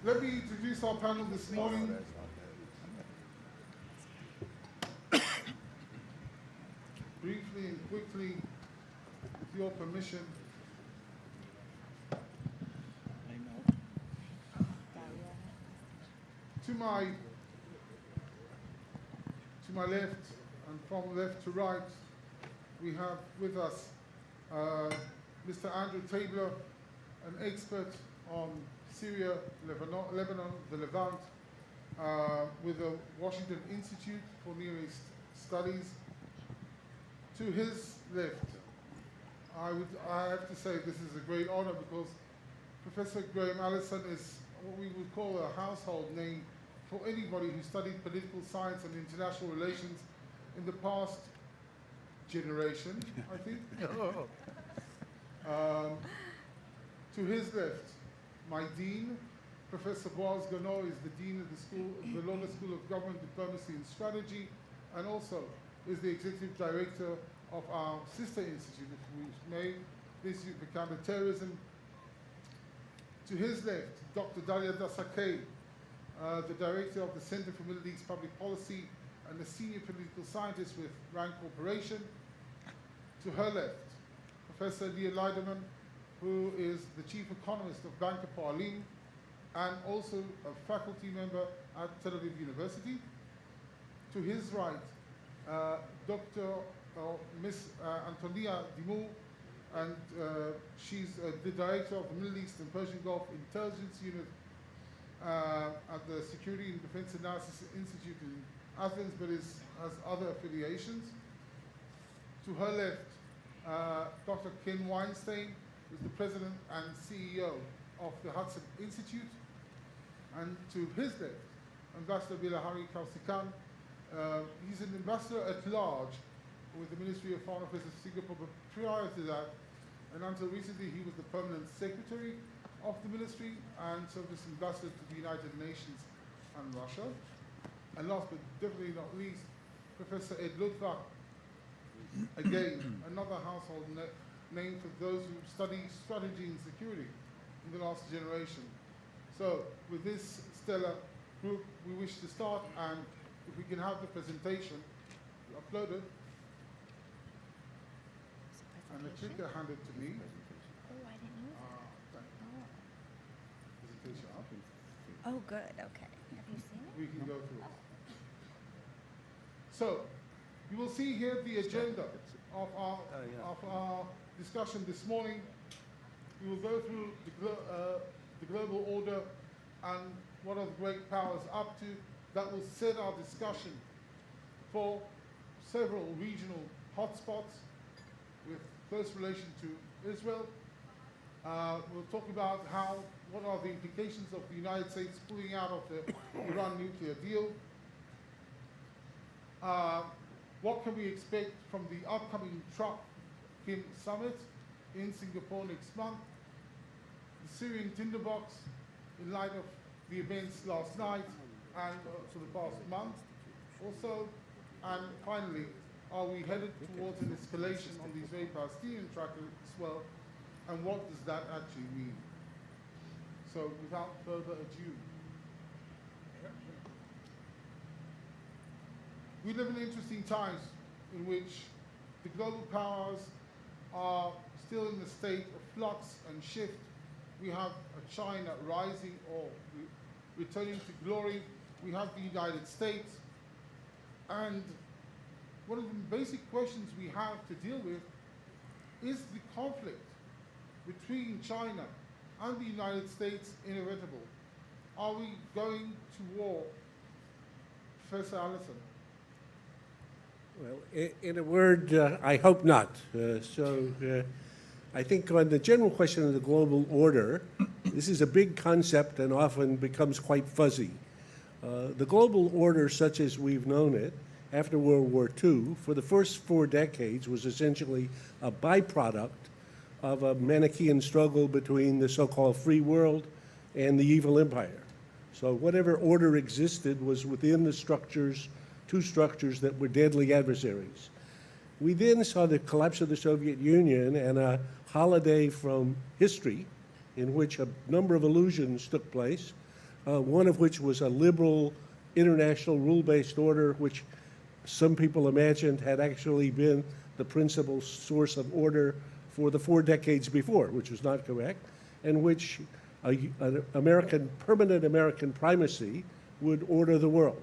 Let me introduce our panel this morning. Briefly and quickly, with your permission. To my left, and from left to right, we have with us Mr. Andrew Tabler, an expert on Syria, Lebanon, the Levant, with the Washington Institute for Near East Studies. To his left, I have to say this is a great honor because Professor Graham Allison is what we would call a household name for anybody who studied political science and international relations in the past generation, I think. To his left, my dean, Professor Boaz Gano, is the dean of the London School of Government, Diplomacy and Strategy, and also is the executive director of our sister institute, if we may, the Institute for Counterterrorism. To his left, Dr. Dalia Dassa, Kaye, the director of the Center for Middle East Public Policy and a senior political scientist with Rand Corporation. To her left, Professor Leiderman, who is the chief economist of Bank Hapoalim and also a faculty member at Tel-Aviv University. To his right, Miss Antonia Dimou, and she's the director of the Middle East and Persian Gulf Intelligence Unit at the Security and Defense Analysis Institute in Athens, but has other affiliations. To her left, Dr. Ken Weinstein, who is the president and CEO of the Hudson Institute. And to his left, Ambassador Bilahari Kausikan. He's an ambassador at large with the Ministry of Foreign Affairs of Singapore, but prior to that, and until recently, he was the permanent secretary of the ministry and served as ambassador to the United Nations and Russia. And last but definitely not least, Professor Ed Lutvak, again, another household name for those who study strategy and security in the last generation. So with this stellar group, we wish to start, and if we can have the presentation uploaded, and the clicker handed to me. Oh, I didn't use it. Presentation up. Oh, good. Okay. Have you seen it? We can go through it. So, you will see here the agenda of our discussion this morning. We will go through the global order and what are the great powers up to. That will set our discussion for several regional hotspots with close relation to Israel. We'll talk about what are the implications of the United States pulling out of the Iran nuclear deal. What can we expect from the upcoming Trump-Kim summit in Singapore next month? The Syrian tinderbox in light of the events last night and for the past month also. And finally, are we headed towards an escalation on the Israeli-Palestinian track as well? And what does that actually mean? So without further ado, we live in interesting times in which the global powers are still in the state of flux and shift. We have a China rising or returning to glory. We have the United States. And one of the basic questions we have to deal with is the conflict between China and the United States inevitable? Are we going to war? Professor Allison. Well, in a word, I hope not. I think on the general question of the global order, this is a big concept and often becomes quite fuzzy. The global order, such as we've known it, after World War II, for the first 4 decades, was essentially a byproduct of a Manichaean struggle between the so-called free world and the evil empire. So whatever order existed was within the structures, 2 structures that were deadly adversaries. We then saw the collapse of the Soviet Union and a holiday from history in which a number of illusions took place. one of which was a liberal international rule-based order, which some people imagined had actually been the principal source of order for the 4 decades before, which was not correct, and which an permanent American primacy would order the world.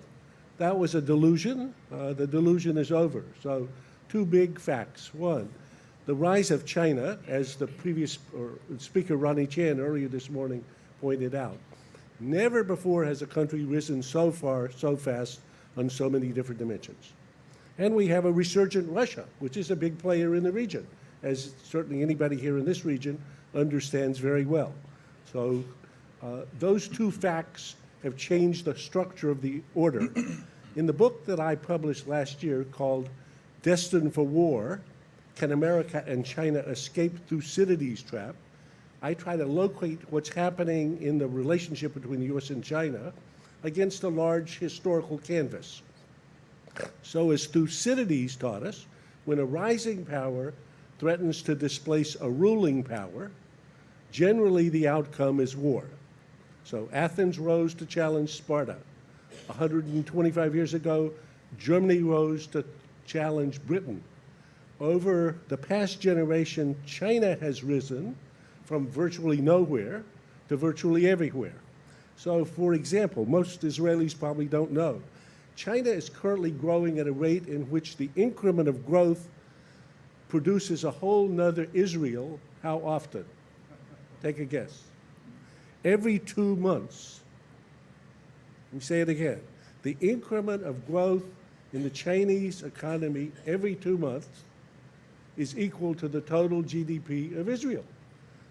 That was a delusion. The delusion is over. So 2 big facts. One, the rise of China, as the previous speaker, Ronnie Chan, earlier this morning pointed out. Never before has a country risen so far, so fast, on so many different dimensions. And we have a resurgent Russia, which is a big player in the region, as certainly anybody here in this region understands very well. So those 2 facts have changed the structure of the order. In the book that I published last year called Destined for War, Can America and China Escape Thucydides' Trap? I try to locate what's happening in the relationship between the U.S. and China against a large historical canvas. So as Thucydides taught us, when a rising power threatens to displace a ruling power, generally the outcome is war. So Athens rose to challenge Sparta. 125 years ago, Germany rose to challenge Britain. Over the past generation, China has risen from virtually nowhere to virtually everywhere. So, for example, most Israelis probably don't know, China is currently growing at a rate in which the increment of growth produces a whole nother Israel. How often? Take a guess. Every 2 months. Let me say it again. The increment of growth in the Chinese economy every 2 months is equal to the total GDP of Israel.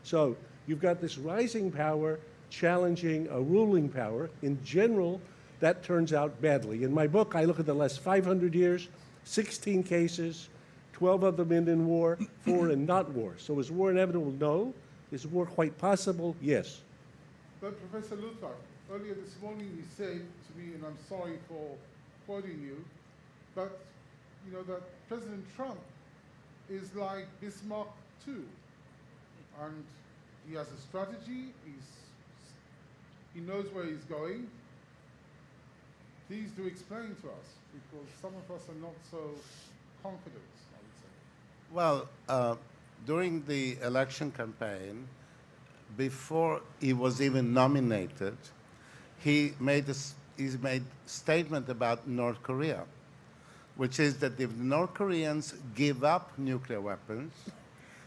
So you've got this rising power challenging a ruling power. In general, that turns out badly. In my book, I look at the last 500 years, 16 cases, 12 of them end in war, 4 in not war. So is war inevitable? No. Is war quite possible? Yes. But Professor Luther, earlier this morning you said to me, and I'm sorry for quoting you, but you know that President Trump is like Bismarck too. And he has a strategy, he knows where he's going. Please do explain to us, because some of us are not so confident, I would say. Well, during the election campaign, before he was even nominated, he made a statement about North Korea, which is that if the North Koreans give up nuclear weapons,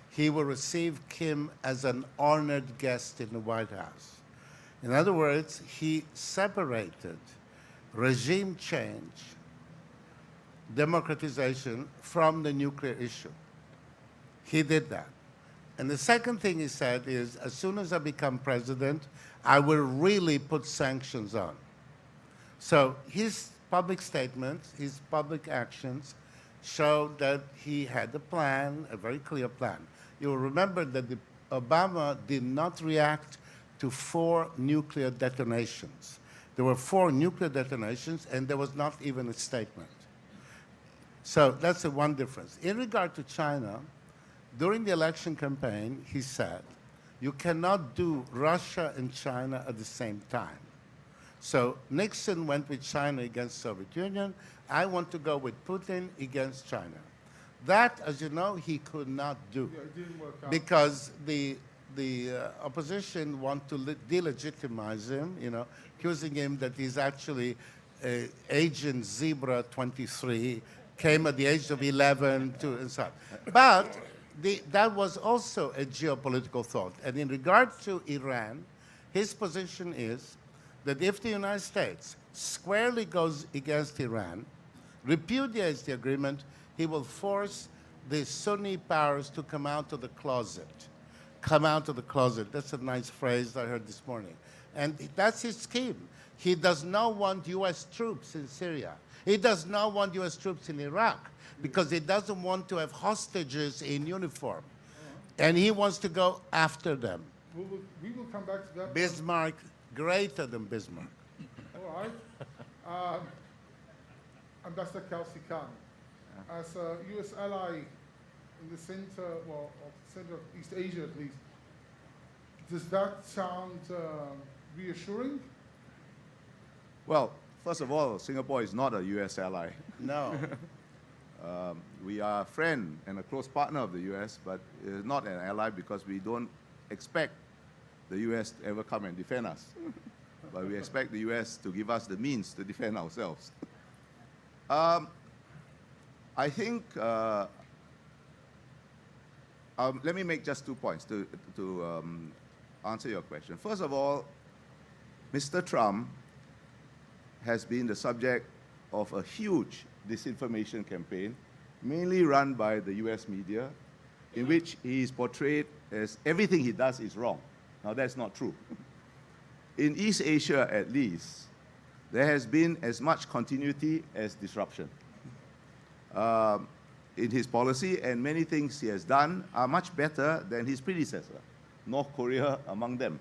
he will receive Kim as an honored guest in the White House. In other words, he separated regime change, democratization from the nuclear issue. He did that. And the second thing he said is, as soon as I become president, I will really put sanctions on. So his public statements, his public actions, show that he had a plan, a very clear plan. You will remember that Obama did not react to 4 nuclear detonations. There were 4 nuclear detonations, and there was not even a statement. So that's the one difference. In regard to China, during the election campaign, he said, you cannot do Russia and China at the same time. So Nixon went with China against Soviet Union. I want to go with Putin against China. That, as you know, he could not do. Yeah, it didn't work out. Because the opposition want to delegitimize him, you know, accusing him that he's actually Agent Zebra 23, came at the age of 11 and so on. But that was also a geopolitical thought. And in regard to Iran, his position is that if the United States squarely goes against Iran, repudiates the agreement, he will force the Sunni powers to come out of the closet. Come out of the closet. That's a nice phrase I heard this morning. And that's his scheme. He does not want U.S. troops in Syria. He does not want U.S. troops in Iraq because he doesn't want to have hostages in uniform. And he wants to go after them. We will come back to that. Bismarck, greater than Bismarck. All right. Ambassador Kausikan, as a U.S. ally in the center, well, of center of East Asia at least, does that sound reassuring? Well, first of all, Singapore is not a U.S. ally. No. We are a friend and a close partner of the U.S., but not an ally because we don't expect the U.S. to ever come and defend us. But we expect the U.S. to give us the means to defend ourselves. I think, let me make just 2 points to answer your question. First of all, Mr. Trump has been the subject of a huge disinformation campaign, mainly run by the US media, in which he is portrayed as everything he does is wrong. Now, that's not true. In East Asia, at least, there has been as much continuity as disruption in his policy, and many things he has done are much better than his predecessor, North Korea among them.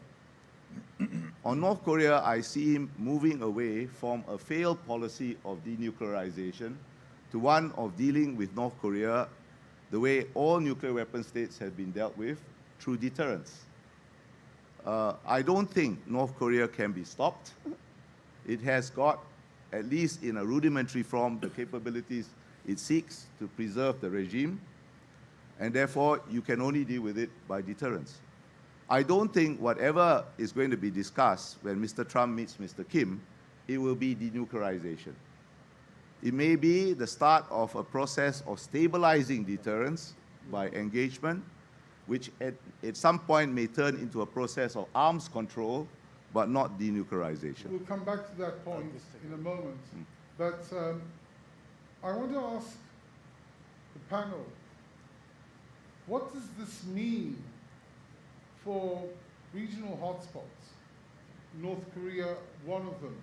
On North Korea, I see him moving away from a failed policy of denuclearization to one of dealing with North Korea the way all nuclear weapon states have been dealt with, through deterrence. I don't think North Korea can be stopped. It has got, at least in a rudimentary form, the capabilities it seeks to preserve the regime, and therefore you can only deal with it by deterrence. I don't think whatever is going to be discussed when Mr. Trump meets Mr. Kim, it will be denuclearization. It may be the start of a process of stabilizing deterrence by engagement, which at some point may turn into a process of arms control, but not denuclearization. We'll come back to that point in a moment. But I want to ask the panel, what does this mean for regional hotspots? North Korea, one of them.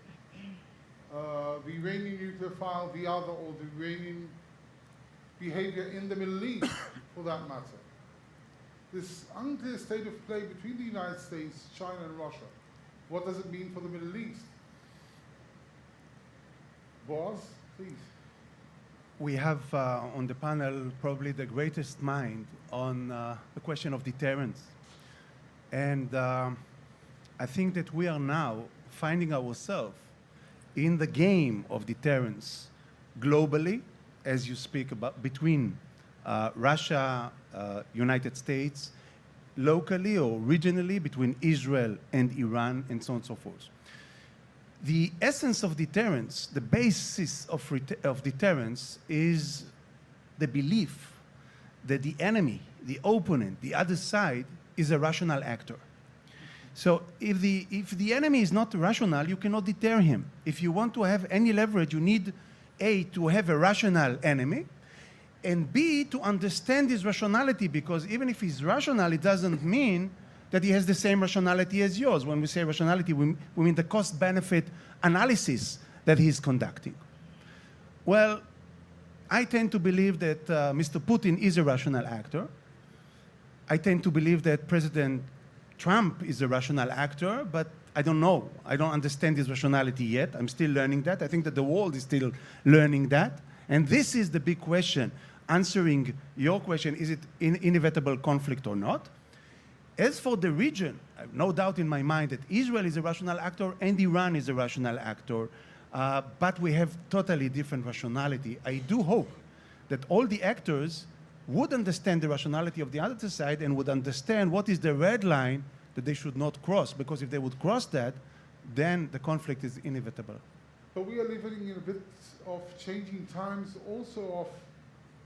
The Iranian nuclear file, the other, or the Iranian behavior in the Middle East, for that matter. This unclear state of play between the United States, China, and Russia. What does it mean for the Middle East? Boaz, please. We have on the panel probably the greatest mind on the question of deterrence. And I think that we are now finding ourselves in the game of deterrence globally, as you speak about, between Russia, United States, locally or regionally between Israel and Iran, and so on and so forth. The essence of deterrence, the basis of deterrence is the belief that the enemy, the opponent, the other side is a rational actor. So if the enemy is not rational, you cannot deter him. If you want to have any leverage, you need A, to have a rational enemy, and B, to understand his rationality, because even if he's rational, it doesn't mean that he has the same rationality as yours. When we say rationality, we mean the cost-benefit analysis that he's conducting. Well, I tend to believe that Mr. Putin is a rational actor. I tend to believe that President Trump is a rational actor, but I don't know. I don't understand his rationality yet. I'm still learning that. I think that the world is still learning that. And this is the big question. Answering your question, is it inevitable conflict or not? As for the region, I have no doubt in my mind that Israel is a rational actor and Iran is a rational actor, but we have totally different rationality. I do hope that all the actors would understand the rationality of the other side and would understand what is the red line that they should not cross, because if they would cross that, then the conflict is inevitable. But we are living in a bit of changing times, also of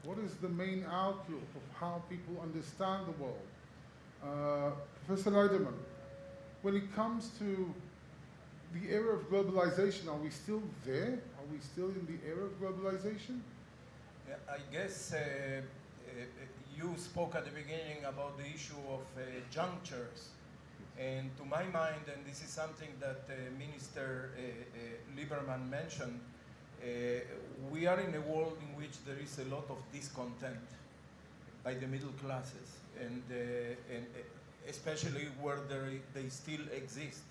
what is the main outlook of how people understand the world. Professor Leiderman, when it comes to the era of globalization, are we still there? Are we still in the era of globalization? Yeah, I guess you spoke at the beginning about the issue of junctures. And to my mind, and this is something that Minister Lieberman mentioned, we are in a world in which there is a lot of discontent by the middle classes, and especially where they still exist.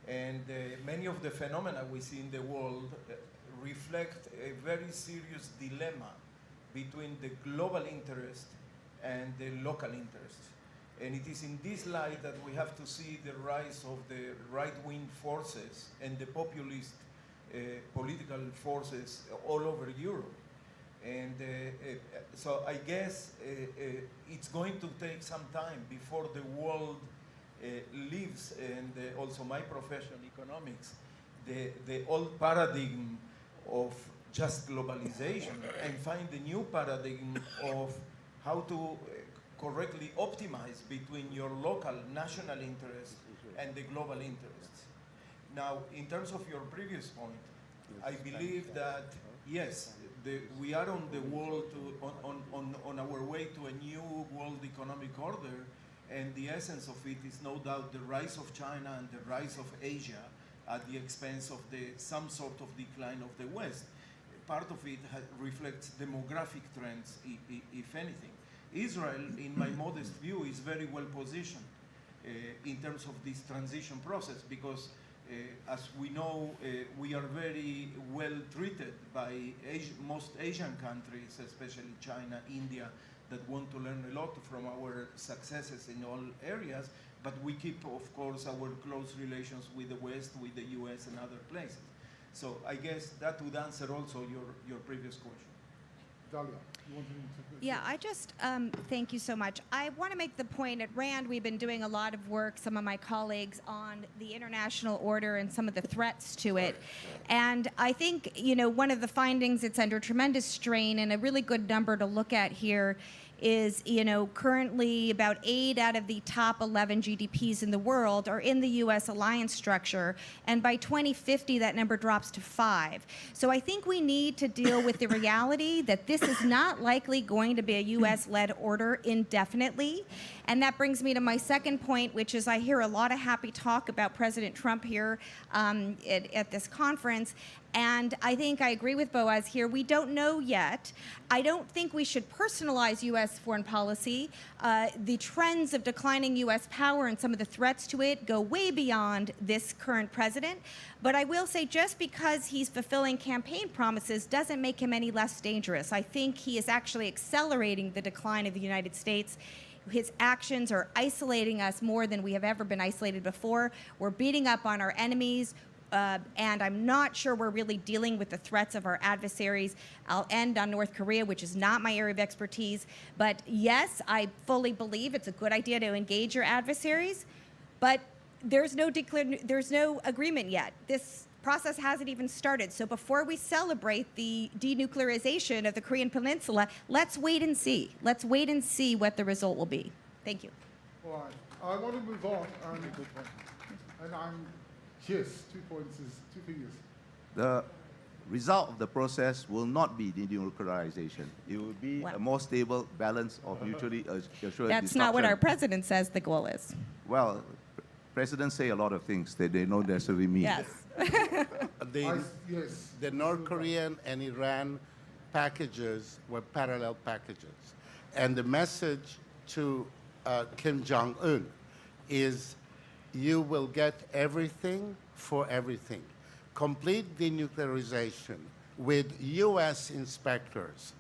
And many of the phenomena we see in the world reflect a very serious dilemma between the global interest and the local interest. And it is in this light that we have to see the rise of the right-wing forces and the populist political forces all over Europe. And so I guess it's going to take some time before the world lives, and also my profession, economics, the old paradigm of just globalization, and find the new paradigm of how to correctly optimize between your local national interests and the global interests. Now, in terms of your previous point, I believe that, yes, we are on the world on our way to a new world economic order, and the essence of it is no doubt the rise of China and the rise of Asia at the expense of some sort of decline of the West. Part of it reflects demographic trends, if anything. Israel, in my modest view, is very well positioned in terms of this transition process, because as we know, we are very well treated by most Asian countries, especially China, India, that want to learn a lot from our successes in all areas, but we keep, of course, our close relations with the West, with the US and other places. So I guess that would answer also your previous question. Dalia, you wanted to... Yeah, I just, thank you so much. I want to make the point, at RAND we've been doing a lot of work, some of my colleagues, on the international order and some of the threats to it. And I think, one of the findings, it's under tremendous strain, and a really good number to look at here is, currently about 8 out of the top 11 GDPs in the world are in the U.S. alliance structure, and by 2050 that number drops to 5. So I think we need to deal with the reality that this is not likely going to be a U.S.-led order indefinitely. And that brings me to my second point, which is I hear a lot of happy talk about President Trump here at this conference. And I think I agree with Boaz here. We don't know yet. I don't think we should personalize U.S. foreign policy. The trends of declining U.S. power and some of the threats to it go way beyond this current president. But I will say, just because he's fulfilling campaign promises doesn't make him any less dangerous. I think he is actually accelerating the decline of the United States. His actions are isolating us more than we have ever been isolated before. We're beating up on our enemies. And I'm not sure we're really dealing with the threats of our adversaries. I'll end on North Korea, which is not my area of expertise. But yes, I fully believe it's a good idea to engage your adversaries. But there's no agreement yet. This process hasn't even started. So before we celebrate the denuclearization of the Korean Peninsula, let's wait and see. Let's wait and see what the result will be. Thank you. All right. I want to move on. Yes, 2 points is 2 fingers. The result of the process will not be denuclearization. It will be a more stable balance of mutually assured That's not what our president says the goal is. Well, presidents say a lot of things that they don't necessarily mean. Yes. Yes. The North Korean and Iran packages were parallel packages. And the message to Kim Jong-un is, you will get everything for everything. Complete denuclearization with U.S. inspectors.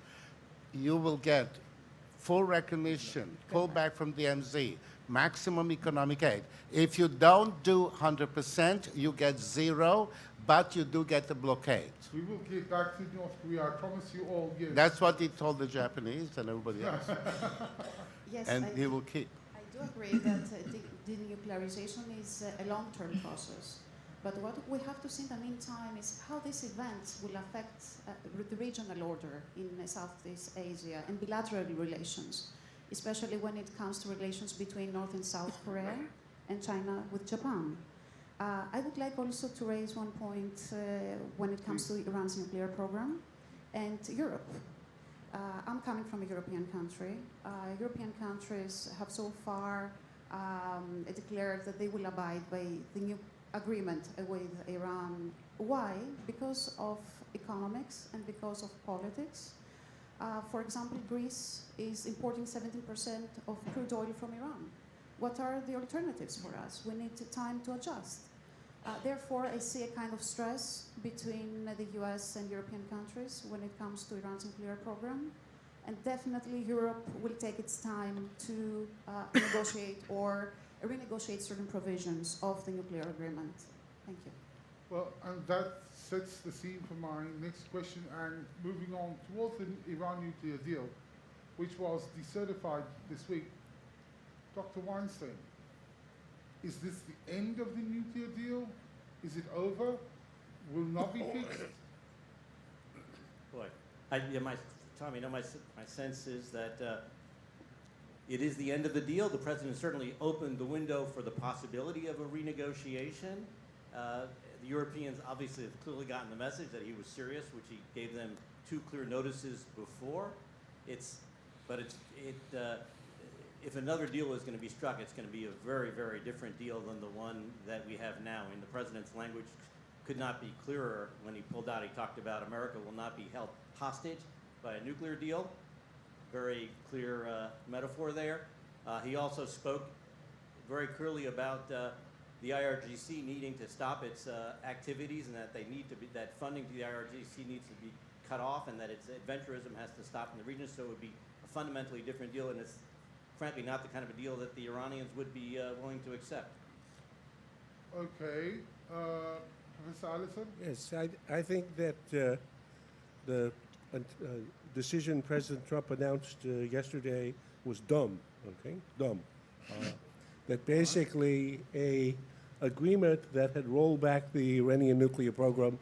You will get full recognition, pullback from DMZ, maximum economic aid. If you don't do 100%, you get 0, but you do get the blockade. We will get back to North Korea, I promise you all. Yes. That's what he told the Japanese and everybody else. Yes, And he will keep. I do agree that denuclearization is a long-term process. But what we have to see in the meantime is how these events will affect the regional order in Southeast Asia and bilateral relations, especially when it comes to relations between North and South Korea and China with Japan. I would like also to raise one point when it comes to Iran's nuclear program and Europe. I'm coming from a European country. European countries have so far declared that they will abide by the new agreement with Iran. Why? Because of economics and because of politics. For example, Greece is importing 17% of crude oil from Iran. What are the alternatives for us? We need time to adjust. Therefore, I see a kind of stress between the US and European countries when it comes to Iran's nuclear program. And definitely Europe will take its time to negotiate or renegotiate certain provisions of the nuclear agreement. Thank you. Well, and that sets the scene for my next question. And moving on towards the Iran nuclear deal, which was decertified this week, Dr. Weinstein, is this the end of the nuclear deal? Is it over? Will not be fixed? Boy, Tommy, my sense is that it is the end of the deal. The president certainly opened the window for the possibility of a renegotiation. The Europeans obviously have clearly gotten the message that he was serious, which he gave them 2 clear notices before. If another deal is going to be struck, it's going to be a very, very different deal than the one that we have now. I mean, the president's language could not be clearer. When he pulled out, he talked about America will not be held hostage by a nuclear deal. Very clear metaphor there. He also spoke very clearly about the IRGC needing to stop its activities, and that that funding to the IRGC needs to be cut off, and that its adventurism has to stop in the region. So it would be a fundamentally different deal, and it's frankly not the kind of a deal that the Iranians would be willing to accept. Okay. Professor Allison? Yes, I think that the decision President Trump announced yesterday was dumb, okay? Dumb. That basically a agreement that had rolled back the Iranian nuclear program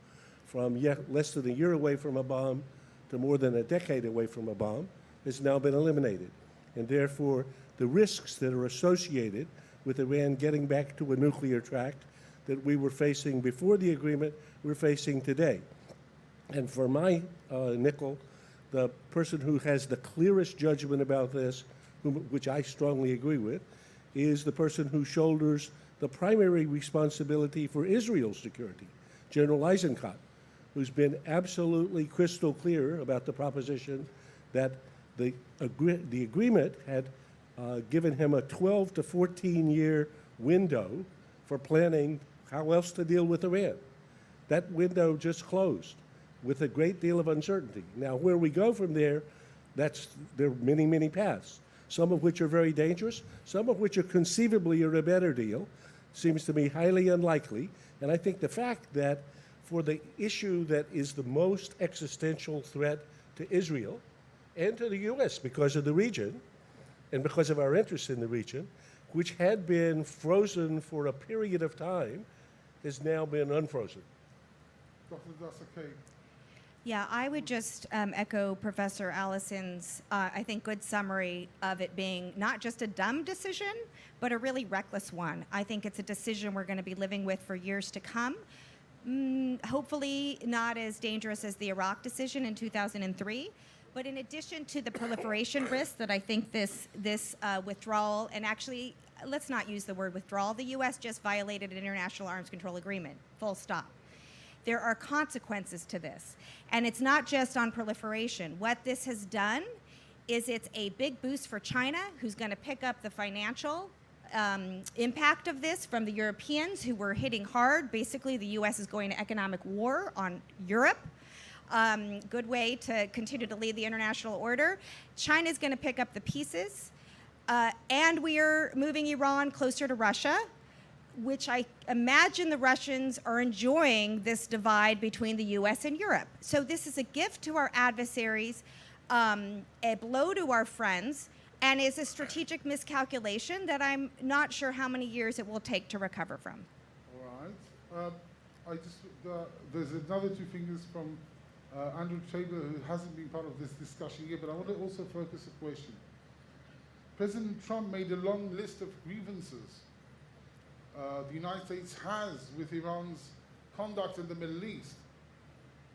from less than a year away from a bomb to more than a decade away from a bomb has now been eliminated. And therefore, the risks that are associated with Iran getting back to a nuclear track that we were facing before the agreement, we're facing today. And for my nickel, the person who has the clearest judgment about this, which I strongly agree with, is the person who shoulders the primary responsibility for Israel's security, General Eisenkot, who's been absolutely crystal clear about the proposition that the agreement had given him a 12 to 14-year window for planning how else to deal with Iran. That window just closed with a great deal of uncertainty. Now, where we go from there, there are many, many paths, some of which are very dangerous, some of which are conceivably a better deal, seems to me highly unlikely. And I think the fact that for the issue that is the most existential threat to Israel and to the U.S. because of the region and because of our interests in the region, which had been frozen for a period of time, has now been unfrozen. Dr. Dassa, Kaye. Yeah, I would just echo Professor Allison's, I think, good summary of it being not just a dumb decision, but a really reckless one. I think it's a decision we're going to be living with for years to come. Hopefully not as dangerous as the Iraq decision in 2003. But in addition to the proliferation risk that I think this withdrawal, and actually, let's not use the word withdrawal, the U.S. just violated an international arms control agreement, full stop. There are consequences to this. And it's not just on proliferation. What this has done is it's a big boost for China, who's going to pick up the financial impact of this from the Europeans, who were hitting hard. Basically, the U.S. is going to economic war on Europe. Good way to continue to lead the international order. China's going to pick up the pieces. And we are moving Iran closer to Russia, which I imagine the Russians are enjoying this divide between the U.S. and Europe. So this is a gift to our adversaries, a blow to our friends, and is a strategic miscalculation that I'm not sure how many years it will take to recover from. All right. There's another 2 fingers from Andrew Tabor, who hasn't been part of this discussion yet, but I want to also focus a question. President Trump made a long list of grievances the United States has with Iran's conduct in the Middle East.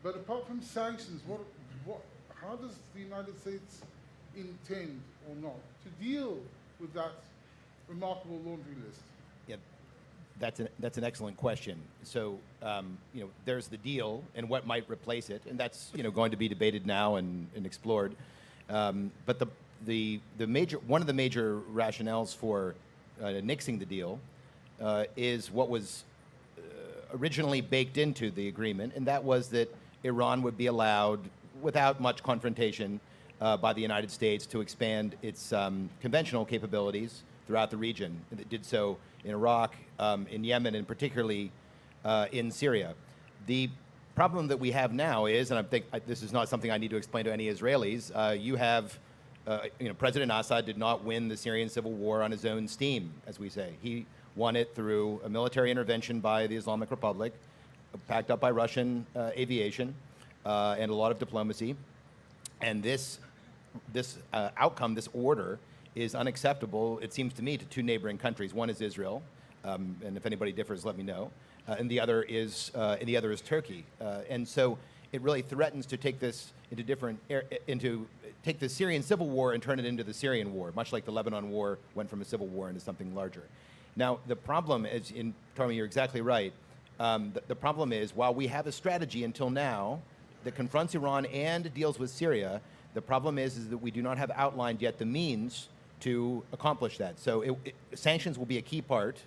But apart from sanctions, how does the United States intend or not to deal with that remarkable laundry list? Yeah, that's an excellent question. So, there's the deal and what might replace it, and that's going to be debated now and explored. But one of the major rationales for nixing the deal is what was originally baked into the agreement, and that was that Iran would be allowed, without much confrontation by the United States, to expand its conventional capabilities throughout the region. And it did so in Iraq, in Yemen, and particularly in Syria. The problem that we have now is, and I think this is not something I need to explain to any Israelis, you have, President Assad did not win the Syrian civil war on his own steam, as we say. He won it through a military intervention by the Islamic Republic, backed up by Russian aviation and a lot of diplomacy. And this outcome, this order, is unacceptable, it seems to me, to two neighboring countries. One is Israel, and if anybody differs, let me know. And the other is Turkey. And so it really threatens to take this into take the Syrian civil war and turn it into the Syrian war, much like the Lebanon war went from a civil war into something larger. Now, the problem is, Tommy, you're exactly right. The problem is, while we have a strategy until now that confronts Iran and deals with Syria, the problem is that we do not have outlined yet the means to accomplish that. So sanctions will be a key part,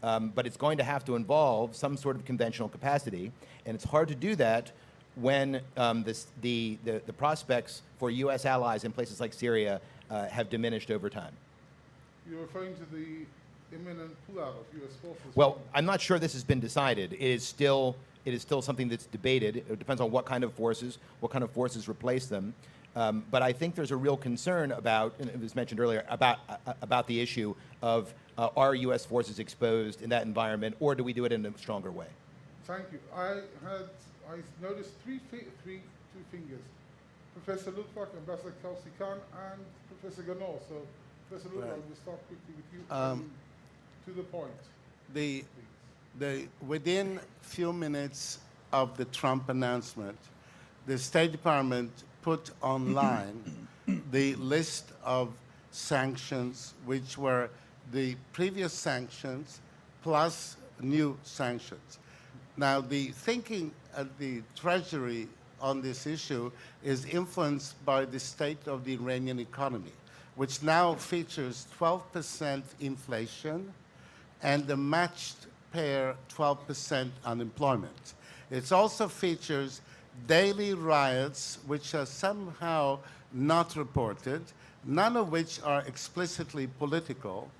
but it's going to have to involve some sort of conventional capacity, and it's hard to do that when the prospects for U.S. allies in places like Syria have diminished over time. You're referring to the imminent pullout of U.S. forces? Well, I'm not sure this has been decided. It is still something that's debated. It depends on what kind of forces replace them. But I think there's a real concern about, and it was mentioned earlier, about the issue of are U.S. forces exposed in that environment, or do we do it in a stronger way? Thank you. I noticed two fingers. Professor Luttwak, Ambassador Kausikan, and Professor Ganol. So, Professor Luttwak, Right. we'll start quickly with you. To the point. Within few minutes of the Trump announcement, the State Department put online the list of sanctions, which were the previous sanctions plus new sanctions. Now, the thinking at the Treasury on this issue is influenced by the state of the Iranian economy, which now features 12% inflation and the matched pair 12% unemployment. It also features daily riots, which are somehow not reported, none of which are explicitly political,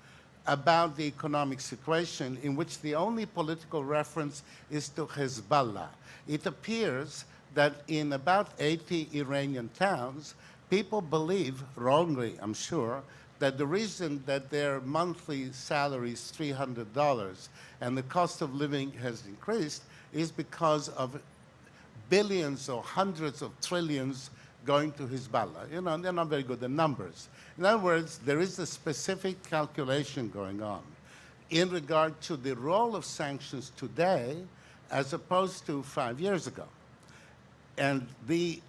about the economic situation, in which the only political reference is to Hezbollah. It appears that in about 80 Iranian towns, people believe, wrongly I'm sure, that the reason that their monthly salary is $300 and the cost of living has increased is because of billions or hundreds of trillions going to Hezbollah. You know, they're not very good at numbers. In other words, there is a specific calculation going on in regard to the role of sanctions today as opposed to 5 years ago. And the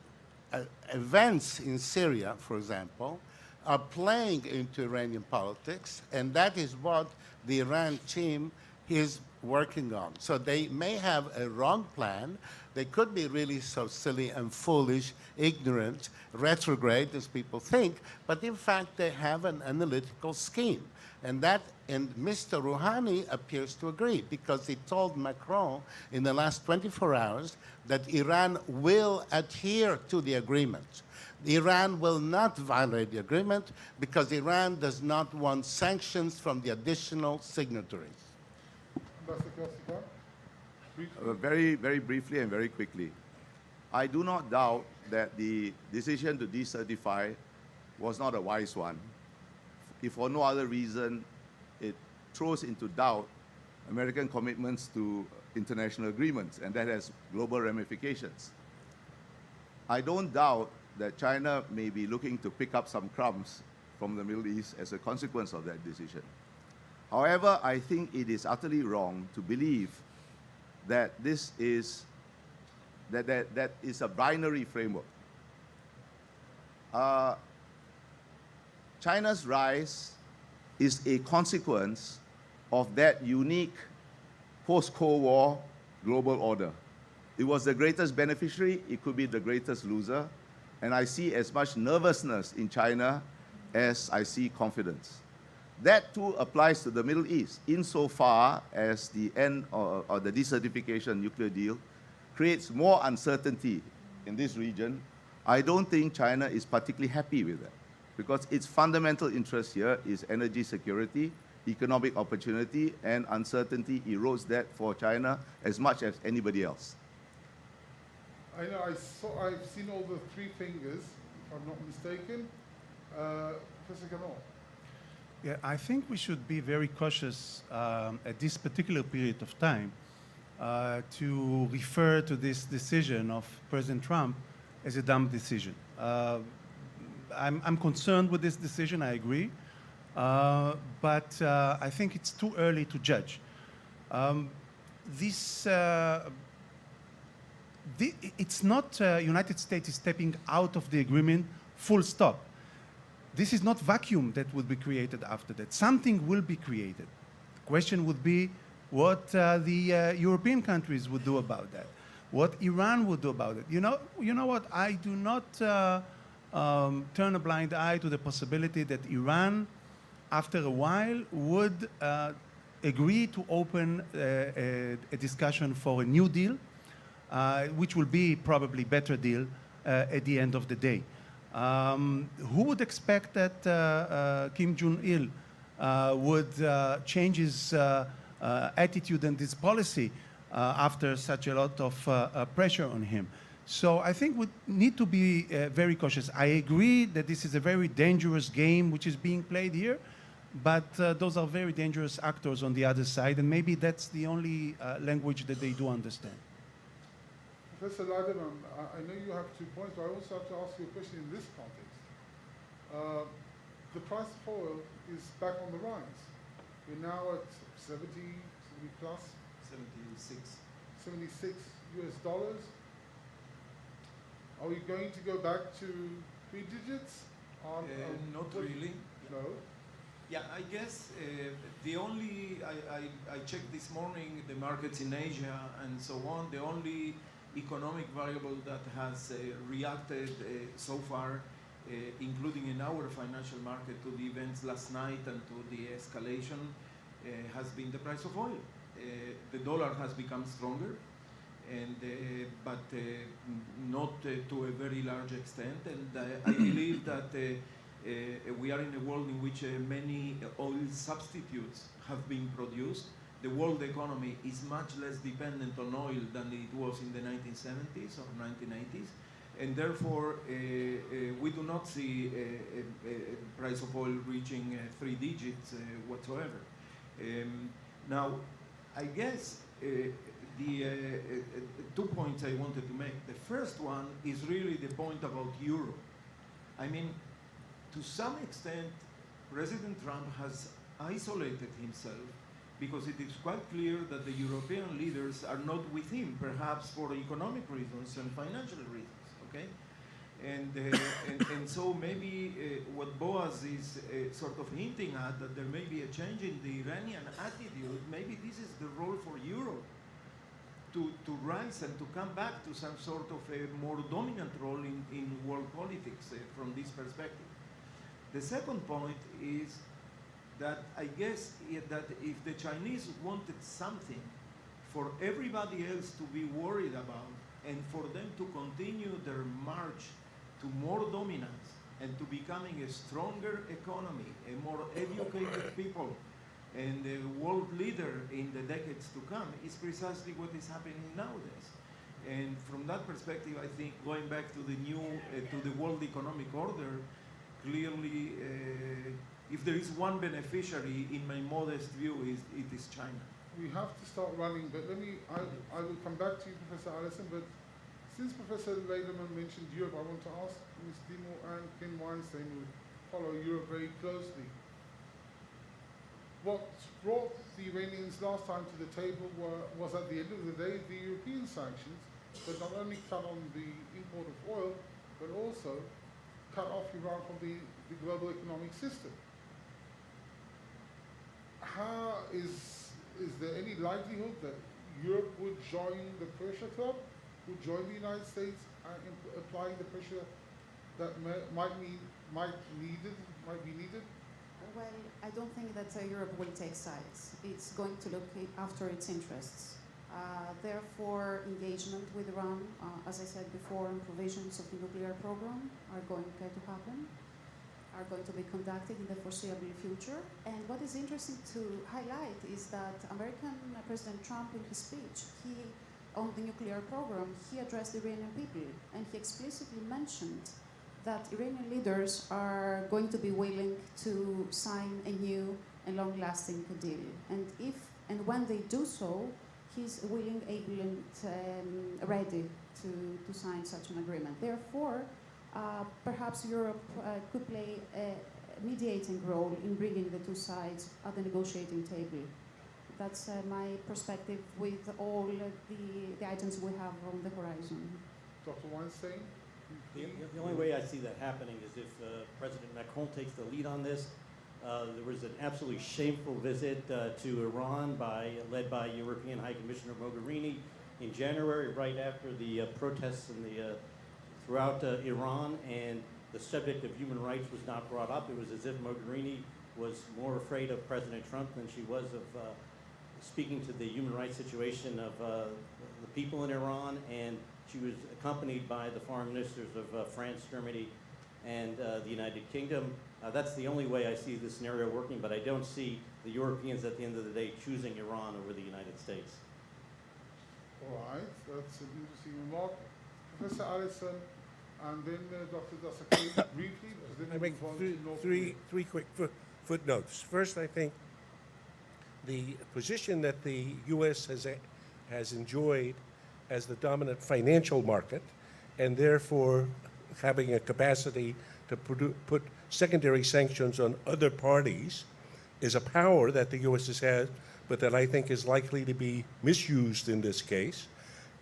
events in Syria, for example, are playing into Iranian politics, and that is what the Iran team is working on. So they may have a wrong plan. They could be really so silly and foolish, ignorant, retrograde, as people think, but in fact they have an analytical scheme. And Mr. Rouhani appears to agree, because he told Macron in the last 24 hours that Iran will adhere to the agreement. Iran will not violate the agreement because Iran does not want sanctions from the additional signatories. Ambassador Kausikan? Briefly. Very, very briefly and very quickly. I do not doubt that the decision to decertify was not a wise one. If for no other reason, it throws into doubt American commitments to international agreements, and that has global ramifications. I don't doubt that China may be looking to pick up some crumbs from the Middle East as a consequence of that decision. However, I think it is utterly wrong to believe that this is that is a binary framework. China's rise is a consequence of that unique post-Cold War global order. It was the greatest beneficiary, it could be the greatest loser, and I see as much nervousness in China as I see confidence. That too applies to the Middle East, insofar as the end or the decertification nuclear deal creates more uncertainty in this region. I don't think China is particularly happy with that, because its fundamental interest here is energy security, economic opportunity, and uncertainty erodes that for China as much as anybody else. I know, I've seen all the three fingers, if I'm not mistaken. Professor Ganol. Yeah, I think we should be very cautious at this particular period of time to refer to this decision of President Trump as a dumb decision. I'm concerned with this decision, I agree, but I think it's too early to judge. It's not United States is stepping out of the agreement full stop. This is not vacuum that will be created after that. Something will be created. The question would be what the European countries would do about that, what Iran would do about it. You know what? I do not turn a blind eye to the possibility that Iran, after a while, would agree to open a discussion for a new deal, which will be probably better deal at the end of the day. Who would expect that Kim Jong-il would change his attitude and his policy after such a lot of pressure on him? So I think we need to be very cautious. I agree that this is a very dangerous game which is being played here, but those are very dangerous actors on the other side, and maybe that's the only language that they do understand. Professor Leiderman, I know you have 2 points, but I also have to ask you a question in this context. The price of oil is back on the rise. We're now at 70 plus? 76 US dollars. Are we going to go back to 3 digits? Not really. No? Yeah, I guess the only, I checked this morning the markets in Asia and so on, the only economic variable that has reacted so far, including in our financial market, to the events last night and to the escalation, has been the price of oil. The dollar has become stronger, and but not to a very large extent. And I believe that we are in a world in which many oil substitutes have been produced. The world economy is much less dependent on oil than it was in the 1970s or 1980s, and therefore we do not see a price of oil reaching 3 digits whatsoever. Now, I guess the 2 points I wanted to make. The first one is really the point about Europe. I mean, to some extent, President Trump has isolated himself, because it is quite clear that the European leaders are not with him, perhaps for economic reasons and financial reasons, okay? And so maybe what Boaz is sort of hinting at, that there may be a change in the Iranian attitude, maybe this is the role for Europe to rise and to come back to some sort of a more dominant role in world politics from this perspective. The second point is that I guess that if the Chinese wanted something for everybody else to be worried about, and for them to continue their march to more dominance and to becoming a stronger economy, a more educated people, and a world leader in the decades to come, is precisely what is happening nowadays. And from that perspective, I think going back to the new, to the world economic order, clearly, if there is one beneficiary, in my modest view, it is China. We have to start running, but I will come back to you, Professor Allison, but since Professor Leiderman mentioned Europe, I want to ask Ms. Dimo and Ken Weinstein, who follow Europe very closely. What brought the Iranians last time to the table was, at the end of the day, the European sanctions that not only cut on the import of oil, but also cut off Iran from the global economic system. Is there any likelihood that Europe would join the pressure club, would join the United States in applying the pressure that might be needed? Well, I don't think that Europe will take sides. It's going to look after its interests. Therefore, engagement with Iran, as I said before, and provisions of the nuclear program are going to happen. are going to be conducted in the foreseeable future. And what is interesting to highlight is that American President Trump, in his speech, on the nuclear program, he addressed the Iranian people, and he explicitly mentioned that Iranian leaders are going to be willing to sign a new and long-lasting deal. And if and when they do so, he's willing, able, and ready to sign such an agreement. Therefore, perhaps Europe could play a mediating role in bringing the two sides at the negotiating table. That's my perspective with all the items we have on the horizon. Dr. Weinstein? The only way I see that happening is if President Macron takes the lead on this. There was an absolutely shameful visit to Iran led by European High Commissioner Mogherini in January, right after the protests throughout Iran, and the subject of human rights was not brought up. It was as if Mogherini was more afraid of President Trump than she was of speaking to the human rights situation of the people in Iran, and she was accompanied by the foreign ministers of France, Germany, and the United Kingdom. That's the only way I see this scenario working, but I don't see the Europeans at the end of the day choosing Iran over the United States. All right, that's an interesting remark. Professor Allison, and then Dr. Dassa, Kaye, briefly, because then I we make move on to North three Korea. quick footnotes. First, I think the position that the U.S. has enjoyed as the dominant financial market, and therefore having a capacity to put secondary sanctions on other parties, is a power that the U.S. has had, but that I think is likely to be misused in this case.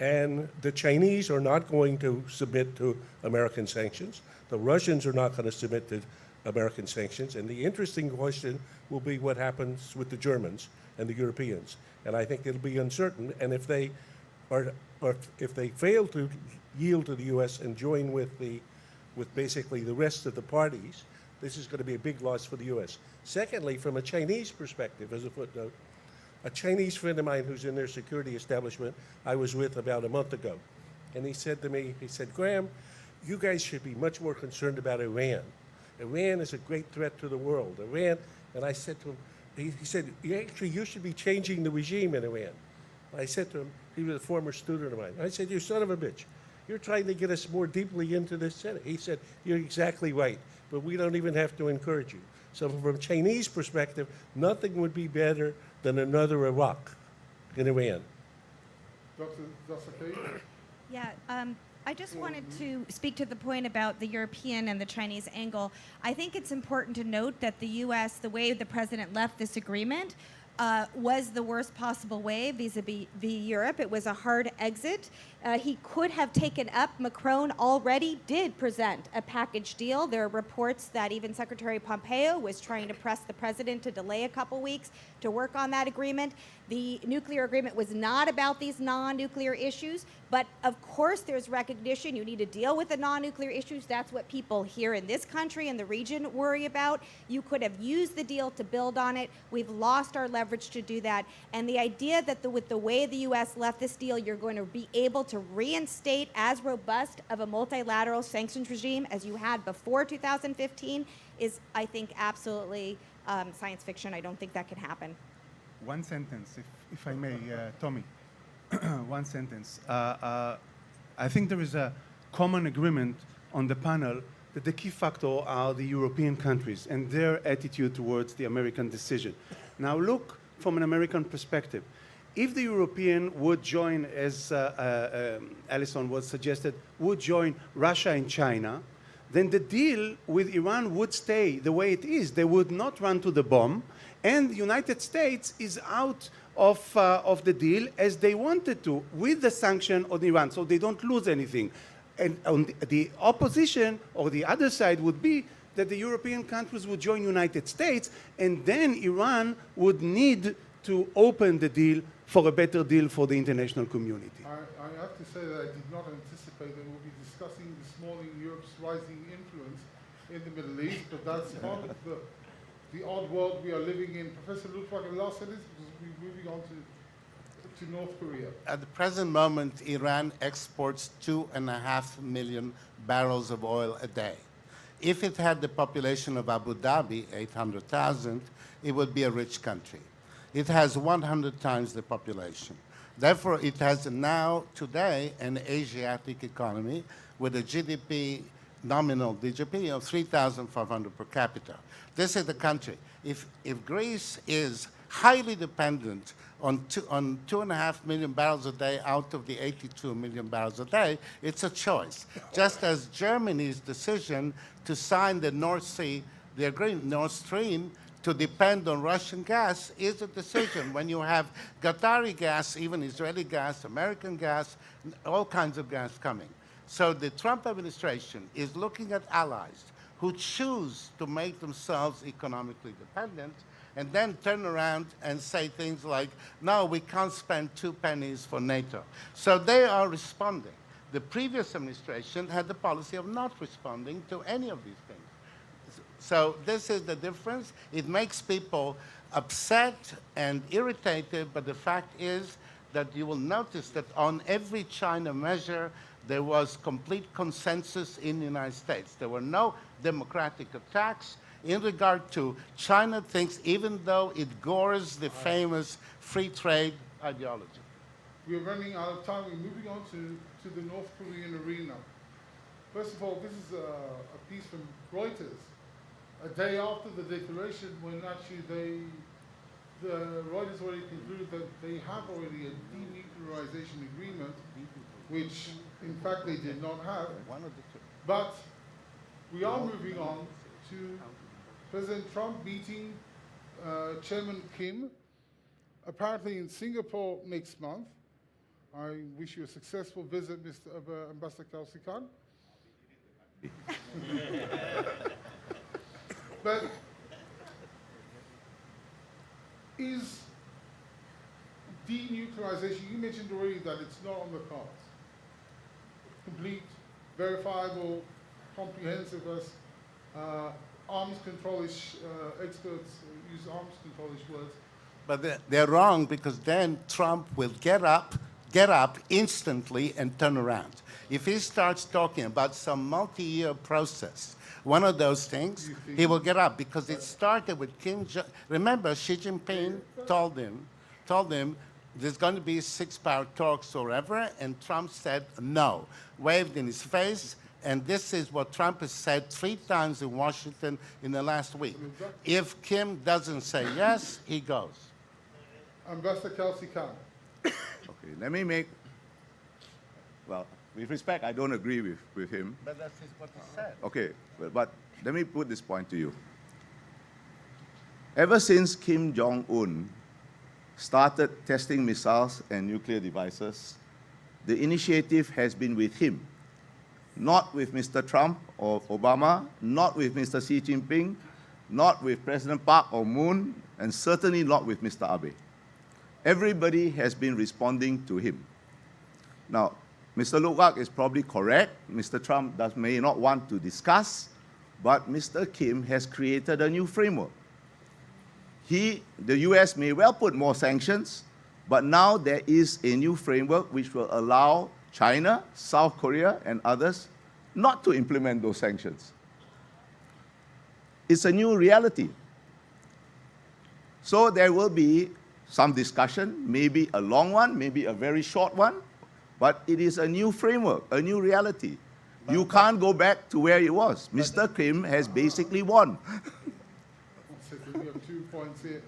And the Chinese are not going to submit to American sanctions. The Russians are not going to submit to American sanctions. And the interesting question will be what happens with the Germans and the Europeans. And I think it'll be uncertain. And if they fail to yield to the U.S. and join with basically the rest of the parties, this is going to be a big loss for the U.S. Secondly, from a Chinese perspective, as a footnote, a Chinese friend of mine who's in their security establishment I was with about a month ago, and he said to me, he said, Graham, you guys should be much more concerned about Iran. Iran is a great threat to the world. Iran, and I said to him, he said, actually, you should be changing the regime in Iran. I said to him, he was a former student of mine. I said, you son of a bitch, you're trying to get us more deeply into this Senate. He said, you're exactly right, but we don't even have to encourage you. So from a Chinese perspective, nothing would be better than another Iraq in Iran. Dr. Dassa, Kaye? Yeah, I just wanted to speak to the point about the European and the Chinese angle. I think it's important to note that the U.S., the way the president left this agreement, was the worst possible way vis-a-vis Europe. It was a hard exit. He could have taken up, Macron already did present a package deal. There are reports that even Secretary Pompeo was trying to press the president to delay a couple weeks to work on that agreement. The nuclear agreement was not about these non-nuclear issues, but of course there's recognition you need to deal with the non-nuclear issues. That's what people here in this country and the region worry about. You could have used the deal to build on it. We've lost our leverage to do that. And the idea that with the way the U.S. left this deal, you're going to be able to reinstate as robust of a multilateral sanctions regime as you had before 2015 is, I think, absolutely science fiction. I don't think that can happen. One sentence, if I may, Tommy. One sentence. I think there is a common agreement on the panel that the key factor are the European countries and their attitude towards the American decision. Now look from an American perspective. If the European would join, as Allison was suggested, would join Russia and China, then the deal with Iran would stay the way it is. They would not run to the bomb, and the United States is out of the deal as they wanted to, with the sanction on Iran, so they don't lose anything. And on the opposition, or the other side, would be that the European countries would join United States, and then Iran would need to open the deal for a better deal for the international community. I have to say that I did not anticipate that we'll be discussing this morning Europe's rising influence in the Middle East, but that's part of the odd world we are living in. Professor Lutwak, the last sentence, because we're moving on to North Korea. At the present moment, Iran exports 2.5 million barrels of oil a day. If it had the population of Abu Dhabi, 800,000, it would be a rich country. It has 100 times the population. Therefore, it has now, today, an Asiatic economy with a GDP, nominal GDP of 3,500 per capita. This is the country. If Greece is highly dependent on 2.5 million barrels a day out of the 82 million barrels a day, it's a choice. Just as Germany's decision to sign the North Sea, the agreement, Nord Stream, to depend on Russian gas is a decision. When you have Qatari gas, even Israeli gas, American gas, all kinds of gas coming. So the Trump administration is looking at allies who choose to make themselves economically dependent and then turn around and say things like, no, we can't spend 2 pennies for NATO. So they are responding. The previous administration had the policy of not responding to any of these things. So this is the difference. It makes people upset and irritated, but the fact is that you will notice that on every China measure, there was complete consensus in the United States. There were no democratic attacks. In regard to China thinks, even though it gores the famous free trade ideology. We're running out of time. We're moving on to the North Korean arena. First of all, this is a piece from Reuters. A day after the declaration, when actually the Reuters already concluded that they have already a denuclearization agreement, which in fact they did not have. But we are moving on to President Trump meeting Chairman Kim, apparently in Singapore next month. I wish you a successful visit, Mr. Ambassador Kausikan. But is denuclearization, you mentioned already that it's not on the cards. Complete, verifiable, comprehensive as arms control-ish experts use arms control-ish words. But they're wrong, because then Trump will get up instantly and turn around. If he starts talking about some multi-year process, one of those things, he will get up, because it started with Kim Jong. Remember, Xi Jinping told him there's going to be 6-power talks or whatever, and Trump said no, waved in his face, and this is what Trump has said 3 times in Washington in the last week. If Kim doesn't say yes, he goes. Ambassador Kausikan. Okay, let me make, well, with respect, I don't agree with him. But that's what he said. Okay, but let me put this point to you. Ever since Kim Jong-un started testing missiles and nuclear devices, the initiative has been with him, not with Mr. Trump or Obama, not with Mr. Xi Jinping, not with President Park or Moon, and certainly not with Mr. Abe. Everybody has been responding to him. Now, Mr. Lukak is probably correct. Mr. Trump may not want to discuss, but Mr. Kim has created a new framework. The US may well put more sanctions, but now there is a new framework which will allow China, South Korea, and others not to implement those sanctions. It's a new reality. So there will be some discussion, maybe a long one, maybe a very short one, but it is a new framework, a new reality. You can't go back to where it was. Mr. Kim has basically won. We have 2 points here.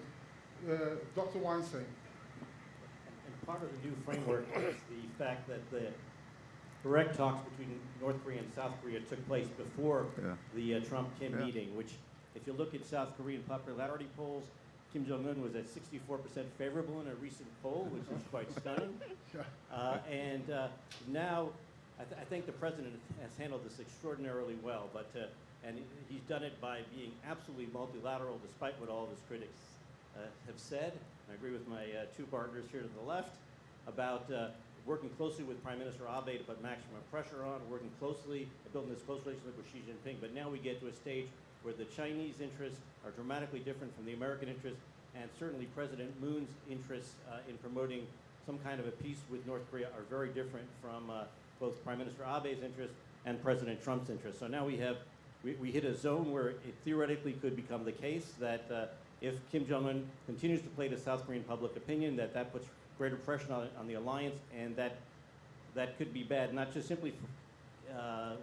Dr. Weinstein. And part of the new framework is the fact that the direct talks between North Korea and South Korea took place before the Trump-Kim meeting, which, if you look at South Korean popularity polls, Kim Jong-un was at 64% favorable in a recent poll, which is quite stunning. Now, I think the president has handled this extraordinarily well, and he's done it by being absolutely multilateral, despite what all of his critics have said. I agree with my 2 partners here to the left about working closely with Prime Minister Abe to put maximum pressure on, working closely, building this close relationship with Xi Jinping. But now we get to a stage where the Chinese interests are dramatically different from the American interests, and certainly President Moon's interests in promoting some kind of a peace with North Korea are very different from both Prime Minister Abe's interests and President Trump's interests. So now we have we hit a zone where it theoretically could become the case that if Kim Jong-un continues to play to South Korean public opinion, that puts greater pressure on the alliance, and that could be bad, not just simply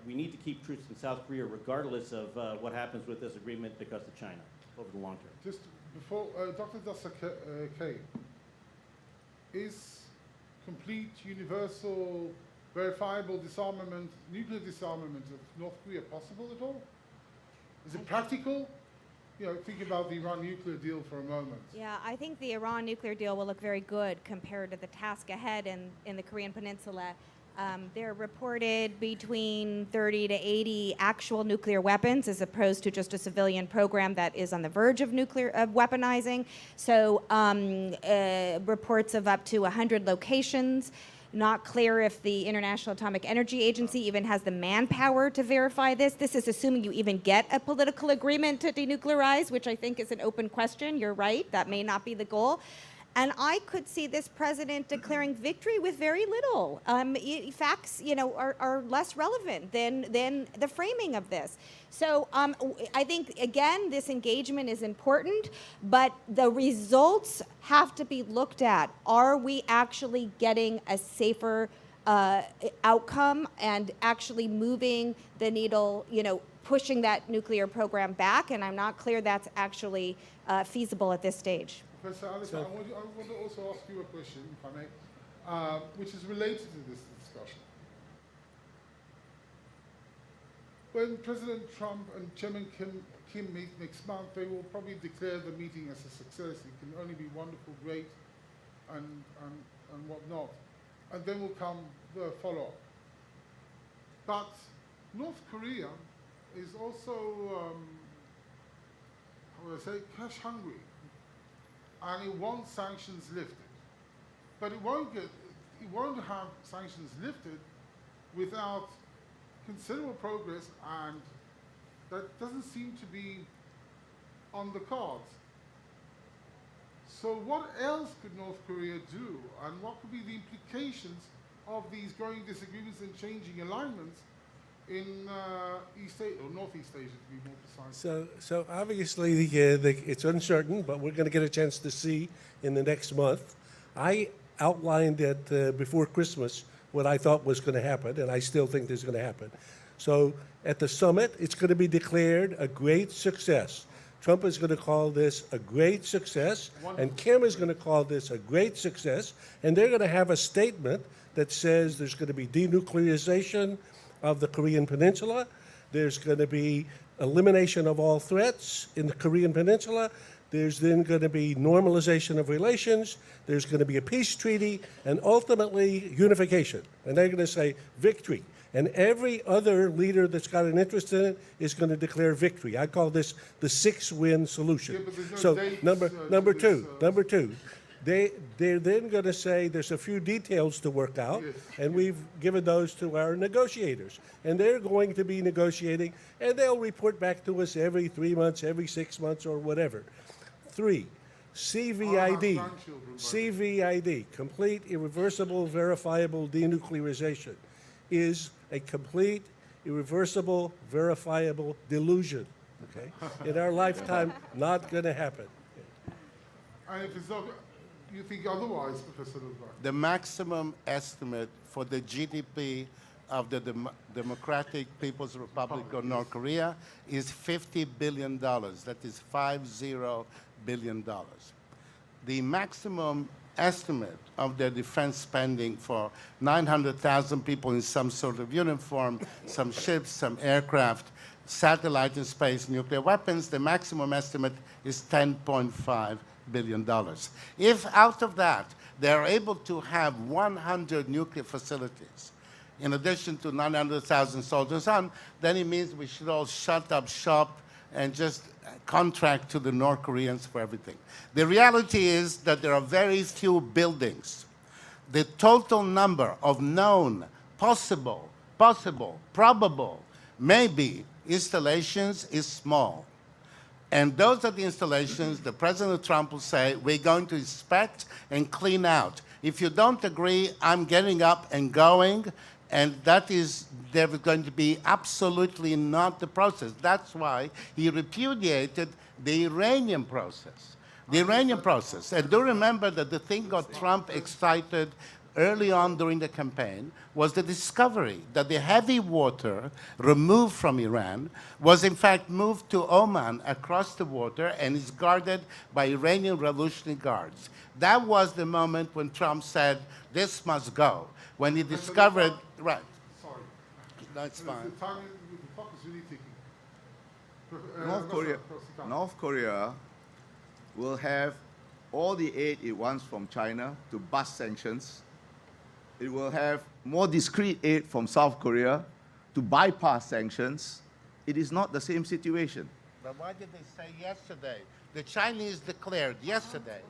we need to keep troops in South Korea regardless of what happens with this agreement because of China over the long term. Just before, Dr. Dassa, Kaye, is complete, universal, verifiable disarmament, nuclear disarmament of North Korea possible at all? Is it practical? You know, think about the Iran nuclear deal for a moment. Yeah, I think the Iran nuclear deal will look very good compared to the task ahead in the Korean Peninsula. There are reported between 30 to 80 actual nuclear weapons as opposed to just a civilian program that is on the verge of weaponizing. So reports of up to 100 locations. Not clear if the International Atomic Energy Agency even has the manpower to verify this. This is assuming you even get a political agreement to denuclearize, which I think is an open question. You're right, that may not be the goal. And I could see this president declaring victory with very little. Facts, are less relevant than the framing of this. So I think, again, this engagement is important, but the results have to be looked at. Are we actually getting a safer outcome and actually moving the needle, pushing that nuclear program back? And I'm not clear that's actually feasible at this stage. Professor Allison, I want to also ask you a question, if I may, which is related to this discussion. When President Trump and Chairman Kim meet next month, they will probably declare the meeting as a success. It can only be wonderful, great, and whatnot. And then will come the follow-up. But North Korea is also, how would I say, cash hungry. And it wants sanctions lifted. But it won't have sanctions lifted without considerable progress, and that doesn't seem to be on the cards. So what else could North Korea do, and what could be the implications of these growing disagreements and changing alignments in East Asia, or Northeast Asia to be more precise? So obviously it's uncertain, but we're going to get a chance to see in the next month. I outlined it before Christmas what I thought was going to happen, and I still think is going to happen. So at the summit, it's going to be declared a great success. Trump is going to call this a great success, and Kim is going to call this a great success, and they're going to have a statement that says there's going to be denuclearization of the Korean Peninsula. There's going to be elimination of all threats in the Korean Peninsula. There's then going to be normalization of relations. There's going to be a peace treaty, and ultimately unification. And they're going to say victory. And every other leader that's got an interest in it is going to declare victory. I call this the 6-win solution. Yeah, but there's no So dates, number to two, they're then going to say there's a few details to work out, Yes. and we've given those to our negotiators. And they're going to be negotiating, and they'll report back to us every 3 months, every 6 months, or whatever. 3, CVID, grandchildren, by CVID, complete, irreversible, verifiable denuclearization, is a complete, irreversible, verifiable delusion. Okay? In our lifetime, not going to happen. And if it's not, you think otherwise, Professor Levite? The maximum estimate for the GDP of the Democratic People's Republic of North Korea is $50 billion. That is $50 billion. The maximum estimate of their defense spending for 900,000 people in some sort of uniform, some ships, some aircraft, satellite in space, nuclear weapons, the maximum estimate is $10.5 billion. If out of that, they're able to have 100 nuclear facilities, in addition to 900,000 soldiers on, then it means we should all shut up shop and just contract to the North Koreans for everything. The reality is that there are very few buildings. The total number of known, possible, probable, maybe installations is small. And those are the installations that President Trump will say, we're going to inspect and clean out. If you don't agree, I'm getting up and going And that is, there was going to be absolutely not the process. That's why he repudiated the Iranian process. The Iranian process. And do remember that the thing got Trump excited early on during the campaign was the discovery that the heavy water removed from Iran was in fact moved to Oman across the water and is guarded by Iranian Revolutionary Guards. That was the moment when Trump said, this must go. When he discovered, right. Sorry. That's fine. The time, the clock is really ticking. North Korea will have all the aid it wants from China to bust sanctions. It will have more discreet aid from South Korea to bypass sanctions. It is not the same situation. But why did they say yesterday? The Chinese declared yesterday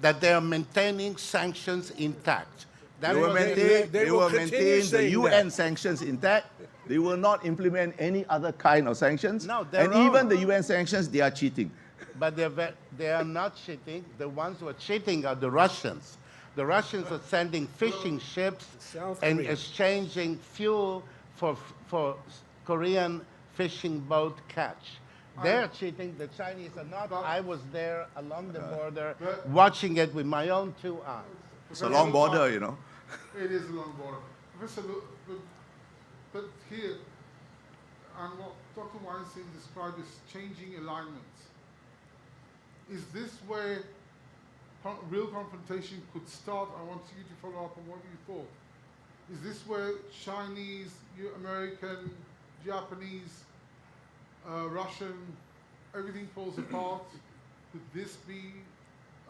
that they are maintaining sanctions intact. That They will was- maintain, they will continue maintain the saying UN that. sanctions intact. They will not implement any other kind of sanctions. No, they're and even wrong. the UN sanctions, they are cheating. But they are not cheating. The ones who are cheating are the Russians. The Russians are sending fishing ships South and Korea. exchanging fuel for Korean fishing boat catch. They're cheating. The Chinese are not. I was there along the border watching it with my own 2 eyes. It's a long border, you know. It is a long border. Professor, but here, and what Dr. Weinstein described as changing alignments, is this where real confrontation could start? I want you to follow up on what you thought. Is this where Chinese, American, Japanese, Russian, everything falls apart? Could this be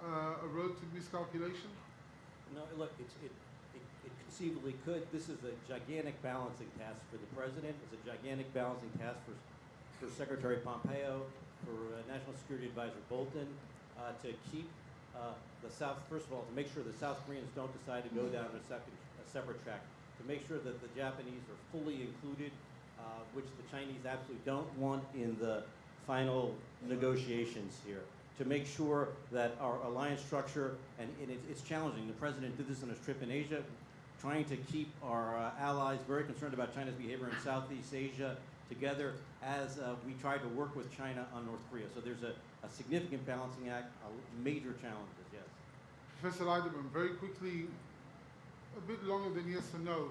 a road to miscalculation? No, look, it conceivably could. This is a gigantic balancing task for the president. It's a gigantic balancing task for Secretary Pompeo, for National Security Advisor Bolton, to keep the South, first of all, to make sure the South Koreans don't decide to go down a separate track, to make sure that the Japanese are fully included, which the Chinese absolutely don't want in the final negotiations here, to make sure that our alliance structure, and it's challenging. The president did this on his trip in Asia, trying to keep our allies very concerned about China's behavior in Southeast Asia together as we try to work with China on North Korea. So there's a significant balancing act, major challenges, yes. Professor Leiderman, very quickly, a bit longer than yes or no,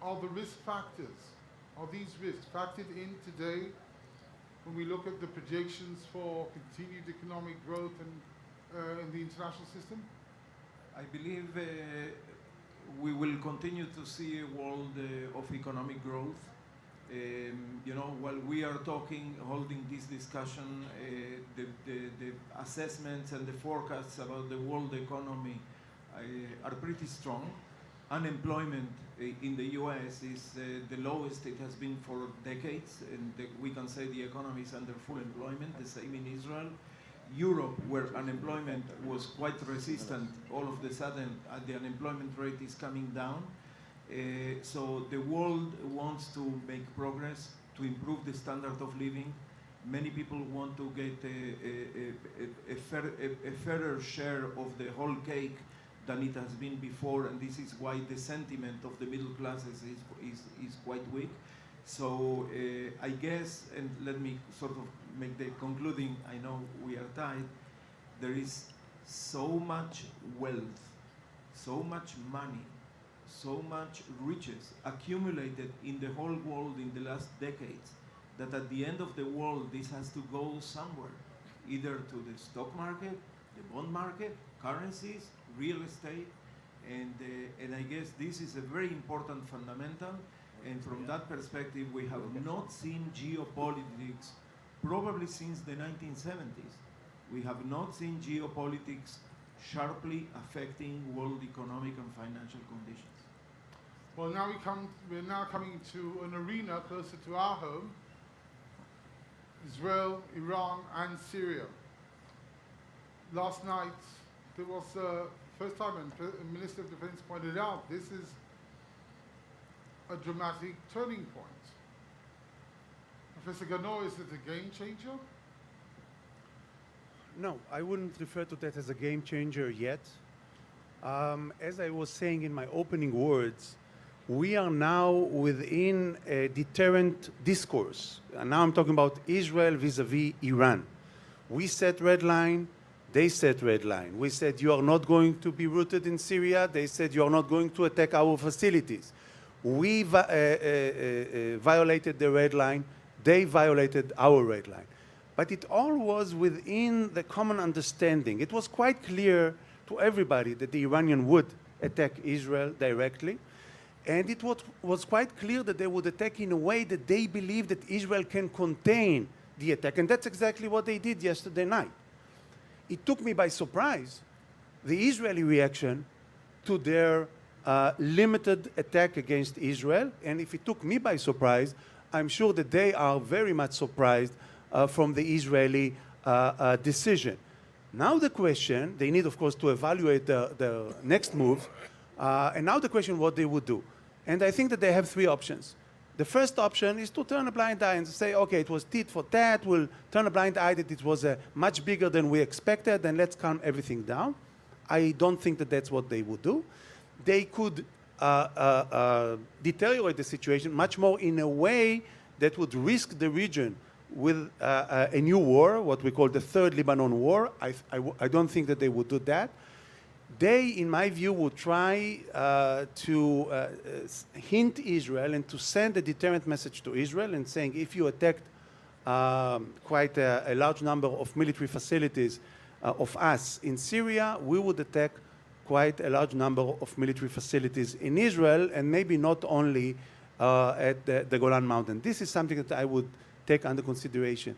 are the risk factors, are these risks factored in today when we look at the projections for continued economic growth in the international system? I believe we will continue to see a world of economic growth. You know, while we are holding this discussion, the assessments and the forecasts about the world economy are pretty strong. Unemployment in the U.S. is the lowest it has been for decades, and we can say the economy is under full employment, the same in Israel. Europe, where unemployment was quite resistant, all of a sudden the unemployment rate is coming down. So the world wants to make progress, to improve the standard of living. Many people want to get a fairer share of the whole cake than it has been before, and this is why the sentiment of the middle classes is quite weak. So I guess, and let me sort of make the concluding, I know we are tied, there is so much wealth, so much money, so much riches accumulated in the whole world in the last decades, that at the end of the world this has to go somewhere, either to the stock market, the bond market, currencies, real estate, and I guess this is a very important fundamental, and from that perspective we have not seen geopolitics probably since the 1970s. We have not seen geopolitics sharply affecting world economic and financial conditions. Well, now we're now coming to an arena closer to our home, Israel, Iran, and Syria. Last night, there was first time, and the Minister of Defense pointed out, this is a dramatic turning point. Professor Gano, is it a game changer? No, I wouldn't refer to that as a game changer yet. As I was saying in my opening words, we are now within a deterrent discourse. And now I'm talking about Israel vis-a-vis Iran. We set red line, they set red line. We said you are not going to be rooted in Syria. They said you are not going to attack our facilities. We violated the red line. They violated our red line. But it all was within the common understanding. It was quite clear to everybody that the Iranian would attack Israel directly. And it was quite clear that they would attack in a way that they believe that Israel can contain the attack. And that's exactly what they did yesterday night. It took me by surprise, the Israeli reaction to their limited attack against Israel. And if it took me by surprise, I'm sure that they are very much surprised from the Israeli decision. Now the question, they need, of course, to evaluate the next move. And now the question, what they would do. And I think that they have three options. The first option is to turn a blind eye and say, okay, it was tit for tat. We'll turn a blind eye that it was much bigger than we expected, and let's calm everything down. I don't think that that's what they would do. They could deteriorate the situation much more in a way that would risk the region with a new war, what we call the Third Lebanon War. I don't think that they would do that. They, in my view, would try to hint Israel and to send a deterrent message to Israel and saying, if you attacked quite a large number of military facilities of us in Syria, we would attack quite a large number of military facilities in Israel, and maybe not only at the Golan Mountain. This is something that I would take under consideration.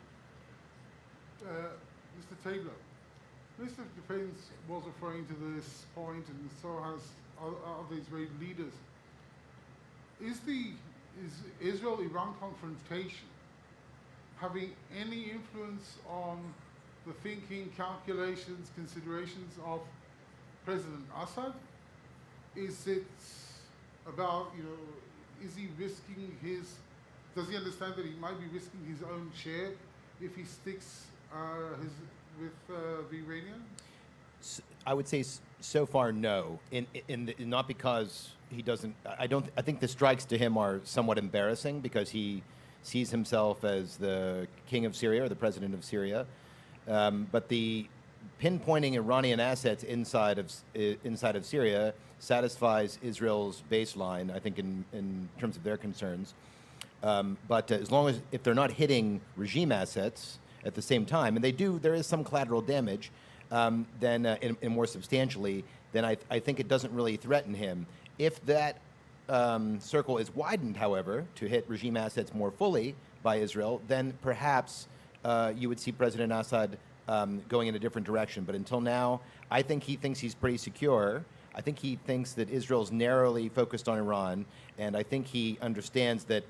Mr. Taylor, Minister of Defense was referring to this point, and so has other Israeli leaders. Is Israel-Iran confrontation having any influence on the thinking, calculations, considerations of President Assad? Is it about, is he risking does he understand that he might be risking his own share if he sticks with the Iranians? I would say so far no, not because he doesn't. I think the strikes to him are somewhat embarrassing because he sees himself as the king of Syria or the president of Syria, but the pinpointing Iranian assets inside of Syria satisfies Israel's baseline, I think, in terms of their concerns. But as long as if they're not hitting regime assets at the same time, and they do, there is some collateral damage. Then in more substantially, then I think it doesn't really threaten him. If that circle is widened, however, to hit regime assets more fully by Israel, then perhaps you would see President Assad going in a different direction. But until now, I think he thinks he's pretty secure. I think he thinks that Israel's narrowly focused on Iran, and I think he understands that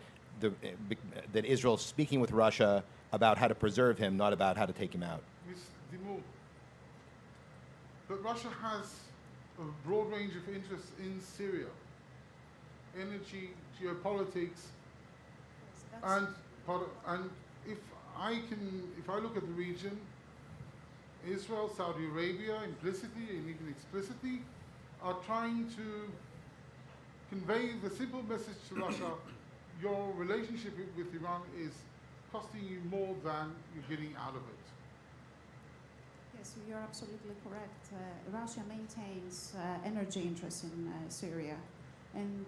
that Israel's speaking with Russia about how to preserve him, not about how to take him out. Ms. Dimur, but Russia has a broad range of interests in Syria. Energy, geopolitics, and if I look at the region, Israel, Saudi Arabia, implicitly and even explicitly, are trying to convey the simple message to Russia: your relationship with Iran is costing you more than you're getting out of it. Yes, you're absolutely correct. Russia maintains energy interests in Syria, and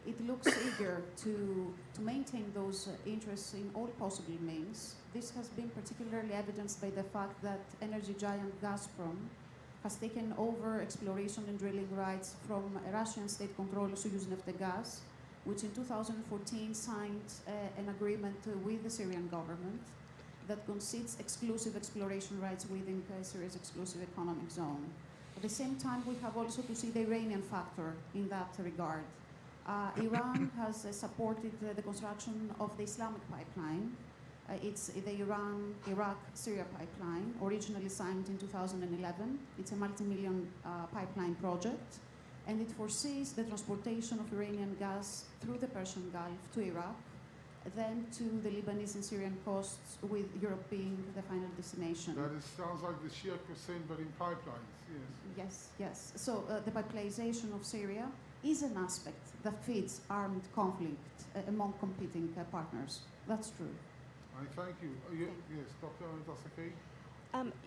it looks eager to maintain those interests in all possible means. This has been particularly evidenced by the fact that energy giant Gazprom has taken over exploration and drilling rights from Russian state-controlled Soyuz-Neftegas, which in 2014 signed an agreement with the Syrian government that concedes exclusive exploration rights within Syria's exclusive economic zone. At the same time, we have also to see the Iranian factor in that regard. Iran has supported the construction of the Islamic pipeline. It's the Iran-Iraq-Syria pipeline, originally signed in 2011. It's a multi-million pipeline project, and it foresees the transportation of Iranian gas through the Persian Gulf to Iraq, then to the Lebanese and Syrian coasts, with Europe being the final destination. Sounds like the Shia Hussein, but in pipelines, yes. Yes. So the pipelization of Syria is an aspect that feeds armed conflict among competing partners. That's true. I thank you. Yes, Dr. Dassa Kaye?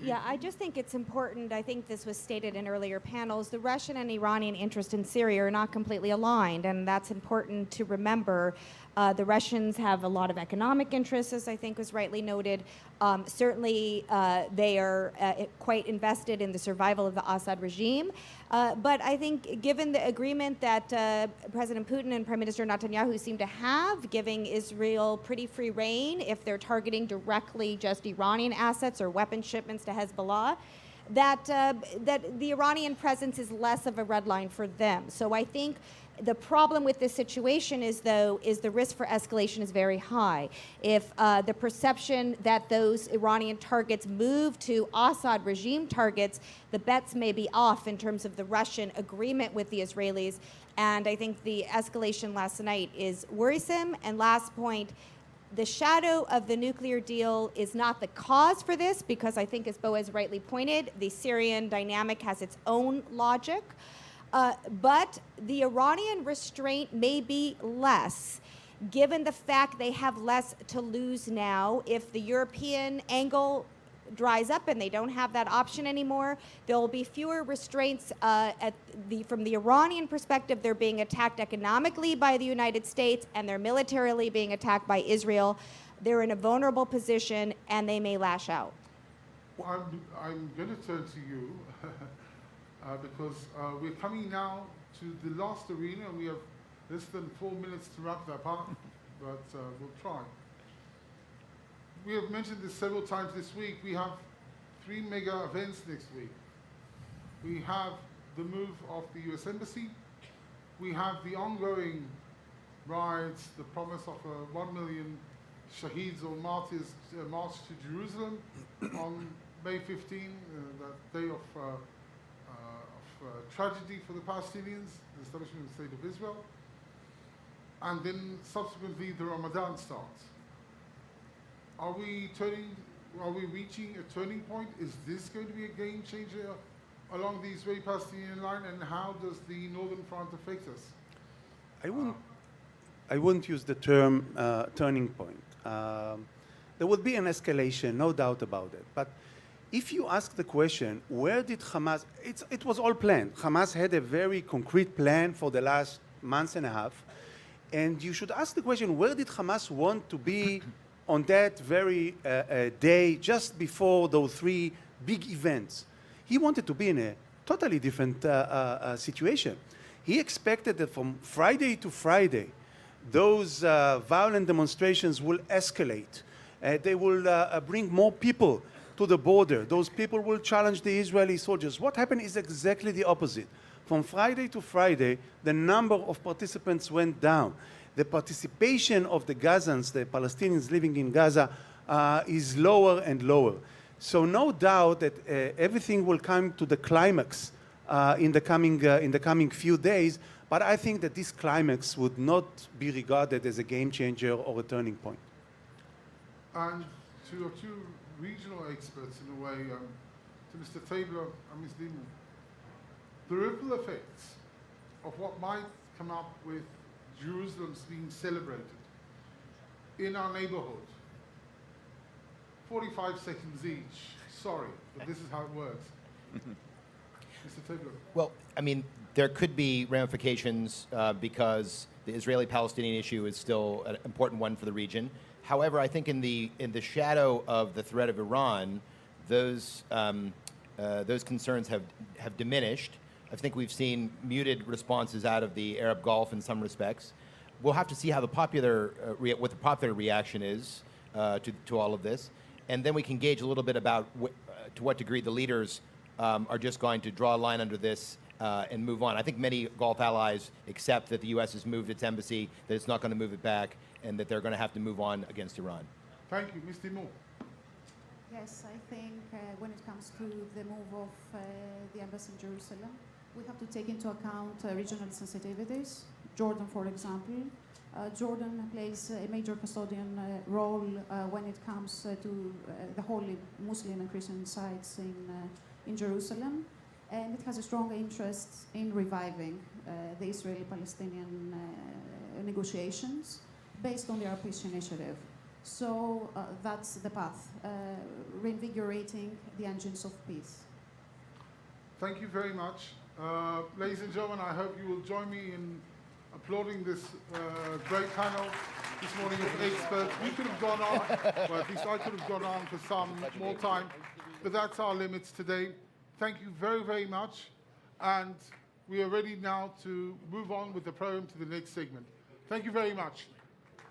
Yeah, I just think it's important. I think this was stated in earlier panels. The Russian and Iranian interests in Syria are not completely aligned, and that's important to remember. The Russians have a lot of economic interests, as I think was rightly noted. Certainly, they are quite invested in the survival of the Assad regime. But I think given the agreement that President Putin and Prime Minister Netanyahu seem to have, giving Israel pretty free rein if they're targeting directly just Iranian assets or weapon shipments to Hezbollah, that the Iranian presence is less of a red line for them. So I think the problem with this situation is the risk for escalation is very high. If the perception that those Iranian targets move to Assad regime targets, the bets may be off in terms of the Russian agreement with the Israelis. And I think the escalation last night is worrisome. And last point, the shadow of the nuclear deal is not the cause for this, because I think, as Boaz rightly pointed, the Syrian dynamic has its own logic. But the Iranian restraint may be less, given the fact they have less to lose now. If the European angle dries up and they don't have that option anymore, there will be fewer restraints from the Iranian perspective. They're being attacked economically by the United States, and they're militarily being attacked by Israel. They're in a vulnerable position, and they may lash out. Well, I'm going to turn to you. Because we're coming now to the last arena, and we have less than 4 minutes to wrap that up, but we'll try. We have mentioned this several times this week. We have 3 mega events next week. We have the move of the US Embassy. We have the ongoing riots, the promise of 1 million shaheeds or martyrs march to Jerusalem on May 15, that day of tragedy for the Palestinians, the establishment of the State of Israel. And then subsequently the Ramadan starts. Are we reaching a turning point? Is this going to be a game changer along the Israeli-Palestinian line, and how does the Northern Front affect us? I wouldn't use the term turning point. There would be an escalation, no doubt about it. But if you ask the question, where did Hamas, it was all planned. Hamas had a very concrete plan for the last month and a half. And you should ask the question, where did Hamas want to be on that very day just before those 3 big events? He wanted to be in a totally different situation. He expected that from Friday to Friday, those violent demonstrations will escalate. They will bring more people to the border. Those people will challenge the Israeli soldiers. What happened is exactly the opposite. From Friday to Friday, the number of participants went down. The participation of the Gazans, the Palestinians living in Gaza, is lower and lower. So no doubt that everything will come to the climax in the coming few days, but I think that this climax would not be regarded as a game changer or a turning point. And to your 2 regional experts, in a way, to Mr. Tabler and Ms. Dillon, the ripple effects of what might come up with Jerusalem's being celebrated in our neighborhood. 45 seconds each. Sorry, but this is how it works. Mr. Tabler. Well, I mean, there could be ramifications because the Israeli-Palestinian issue is still an important one for the region. However, I think in the shadow of the threat of Iran, those concerns have diminished. I think we've seen muted responses out of the Arab Gulf in some respects. We'll have to see how the what the popular reaction is to all of this, and then we can gauge a little bit about to what degree the leaders are just going to draw a line under this and move on. I think many Gulf allies accept that the U.S. has moved its embassy, that it's not going to move it back, and that they're going to have to move on against Iran. Thank you. Ms. Dillon. Yes, I think when it comes to the move of the embassy in Jerusalem, we have to take into account regional sensitivities. Jordan, for example. Jordan plays a major custodian role when it comes to the holy Muslim and Christian sites in Jerusalem. and it has a strong interest in reviving the Israeli-Palestinian negotiations based on the Arab Peace Initiative. So that's the path, reinvigorating the engines of peace. Thank you very much. Ladies and gentlemen, I hope you will join me in applauding this great panel this morning of experts. We could have gone on, well, at least I could have gone on for some more time, but that's our limits today. Thank you very, very much. And we are ready now to move on with the program to the next segment. Thank you very much.